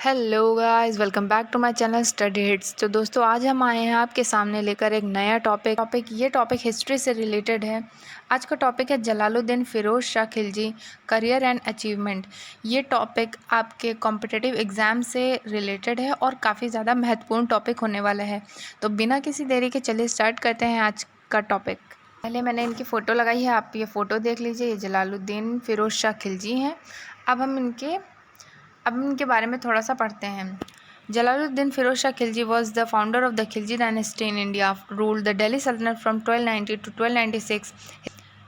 Hello guys, welcome back to my channel study hits. तो दोस्तों, आज हम आए हैं आपके सामने लेकर एक नया टॉपिक हिस्ट्री से रिलेटेड है। आज का टॉपिक है Jalaluddin Firoz Shah Khilji, career and achievement. ये टॉपिक आपके कॉम्पिटिटिव एग्ज़ाम से रिलेटेड है और काफ़ी ज़्यादा महत्वपूर्ण टॉपिक होने वाला है। तो बिना किसी देरी के चलिए स्टार्ट करते हैं आज का टॉपिक। पहले मैंने इनकी फ़ोटो लगाई है, आप ये फ़ोटो देख लीजिए। ये जलालुद्दीन फ़िरोज़ शाह खिलजी हैं। अब इनके बारे में थोड़ा सा पढ़ते हैं। Jalaluddin Firoz Shah Khilji was the founder of the Khilji dynasty in India, ruled the Delhi Sultanate from 1290 to 1296.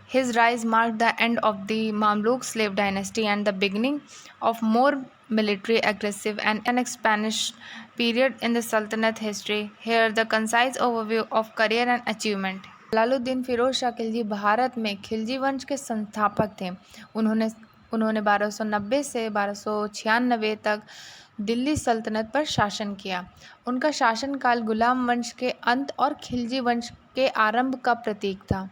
His rise marked the end of the Mamluk slave dynasty and the beginning of more military aggressive and expansionist period in the Sultanate history. Here the concise overview of career and achievement. Jalaluddin Firoz Shah Khilji Bharat में खिलजी वंश के संस्थापक थे। उन्होंने 1290 से 1296 तक दिल्ली सल्तनत पर शासन किया। उनका शासनकाल गुलाम वंश के अंत और खिलजी वंश के आरंभ का प्रतीक था।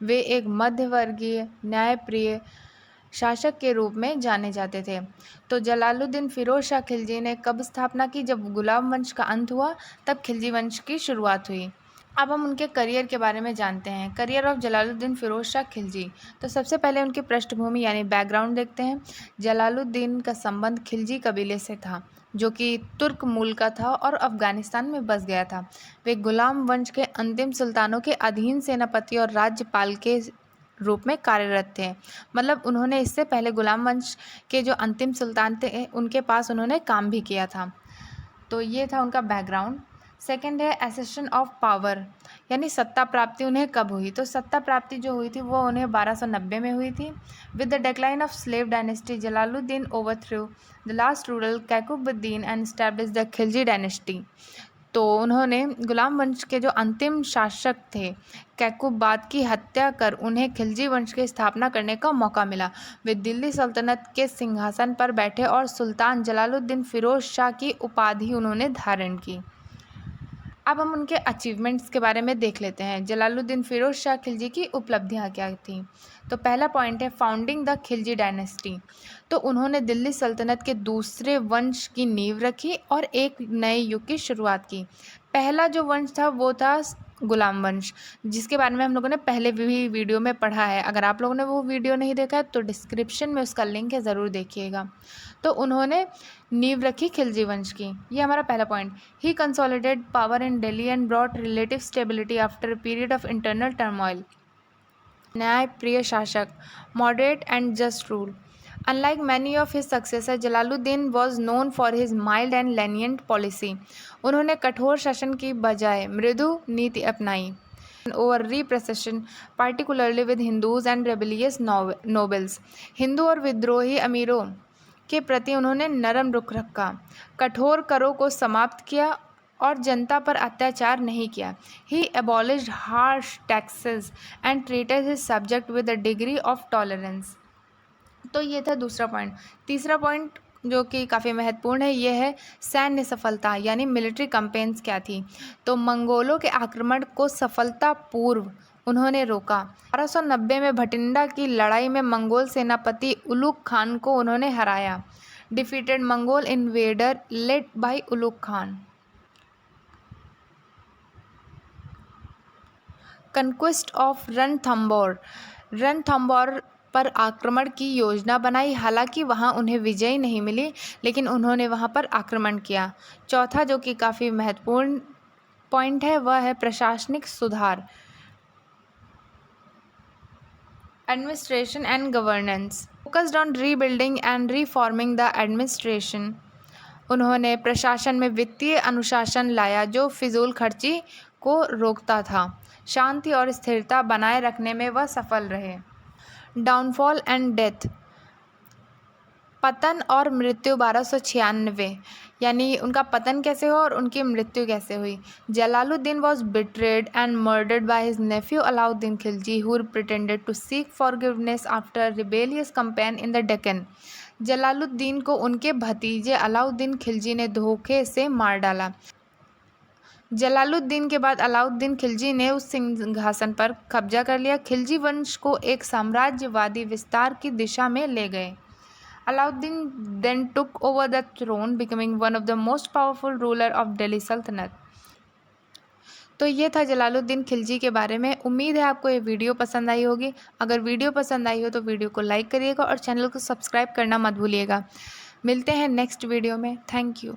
वे एक मध्यवर्गीय न्यायप्रिय शासक के रूप में जाने जाते थे। तो जलालुद्दीन फ़िरोज़ शाह खिलजी ने कब स्थापना की? जब गुलाम वंश का अंत हुआ तब खिलजी वंश की शुरुआत हुई। अब हम उनके करियर के बारे में जानते हैं। Career of Jalaluddin Firoz Shah Khilji. तो सबसे पहले उनकी पृष्ठभूमि यानी बैकग्राउंड देखते हैं। जलालुद्दीन का संबंध खिलजी कबीले से था, जो कि तुर्क मूल का था और अफ़गानिस्तान में बस गया था। वे गुलाम वंश के अंतिम सुल्तानों के अधीन सेनापति और राज्यपाल के रूप में कार्यरत थे। मतलब उन्होंने इससे पहले गुलाम वंश के जो अंतिम सुल्तान थे उनके पास उन्होंने काम भी किया था। तो ये था उनका बैकग्राउंड। सेकंड है एसेशन ऑफ पावर, यानी सत्ता प्राप्ति उन्हें कब हुई? तो सत्ता प्राप्ति जो हुई थी वो उन्हें 1290 में हुई थी। With the decline of slave dynasty Jalaluddin overthrew the last ruler Kaikubuddin and establish the Khilji dynasty. तो उन्होंने गुलाम वंश के जो अंतिम शासक थे कैकुबाद की हत्या कर उन्हें खिलजी वंश की स्थापना करने का मौका मिला। वे दिल्ली सल्तनत के सिंहासन पर बैठे और सुल्तान जलालुद्दीन फ़िरोज़ शाह की उपाधि उन्होंने धारण की। अब हम उनके अचीवमेंट्स के बारे में देख लेते हैं। जलालुद्दीन फ़िरोज़ शाह खिलजी की उपलब्धियां क्या थीं? तो पहला पॉइंट है फाउंडिंग द खिलजी डायनेस्टी। तो उन्होंने दिल्ली सल्तनत के दूसरे वंश की नींव रखी और एक नए युग की शुरुआत की। पहला जो वंश था वो था गुलाम वंश, जिसके बारे में हम लोगों ने पहले भी वीडियो में पढ़ा है। अगर आप लोगों ने वो वीडियो नहीं देखा है तो डिस्क्रिप्शन में उसका लिंक है, ज़रूर देखिएगा। तो उन्होंने नींव रखी खिलजी वंश की। ये हमारा पहला point. He consolidated power in Delhi and brought relative stability after a period of internal turmoil. न्यायप्रिय शासक, moderate and just rule. Unlike many of his successors, Jalaluddin was known for his mild and lenient policy. उन्होंने कठोर शासन की बजाय मृदु नीति अपनाई। Over repression, particularly with Hindus and rebellious nobles. Hindu और विद्रोही अमीरों के प्रति उन्होंने नरम रुख रखा, कठोर करों को समाप्त किया और जनता पर अत्याचार नहीं किया। ही abolished harsh taxes and treated his subject with a degree of tolerance. तो ये था दूसरा पॉइंट। तीसरा पॉइंट जो कि काफ़ी महत्वपूर्ण है, ये है सैन्य सफलता, यानी मिलिट्री कैंपेन्स क्या थी? तो मंगोलों के आक्रमण को सफलतापूर्व उन्होंने रोका। 1290 में भटिंडा की लड़ाई में मंगोल सेनापति उलुग खान को उन्होंने हराया। Defeated Mongol invader led by Ulugh Khan. Conquest of Ranthambore पर आक्रमण की योजना बनाई। हालांकि वहां उन्हें विजय नहीं मिली, लेकिन उन्होंने वहां पर आक्रमण किया। चौथा जो कि काफ़ी महत्वपूर्ण पॉइंट है वह है प्रशासनिक सुधार, administration and governance. Focused on rebuilding and reforming the administration. उन्होंने प्रशासन में वित्तीय अनुशासन लाया जो फिजूल खर्ची को रोकता था। शांति और स्थिरता बनाए रखने में वह सफल रहे। डाउनफॉल एंड डेथ, पतन और मृत्यु 1296, यानी उनका पतन कैसे हुआ और उनकी मृत्यु कैसे हुई? Jalaluddin was betrayed and murdered by his nephew Alauddin Khilji who pretended to seek forgiveness after rebellious campaign in the Deccan. Jalaluddin को उनके भतीजे अलाउद्दीन खिलजी ने धोखे से मार डाला। जलालुद्दीन के बाद अलाउद्दीन खिलजी ने उस सिंहासन पर कब्जा कर लिया। खिलजी वंश को एक साम्राज्यवादी विस्तार की दिशा में ले गए। Alauddin then took over the throne becoming one of the most powerful ruler of Delhi sultanate. तो ये था जलालुद्दीन खिलजी के बारे में। उम्मीद है आपको ये वीडियो पसंद आई होगी। अगर वीडियो पसंद आई हो तो वीडियो को लाइक करिएगा और चैनल को सब्सक्राइब करना मत भूलिएगा। मिलते हैं नेक्स्ट वीडियो में। Thank you.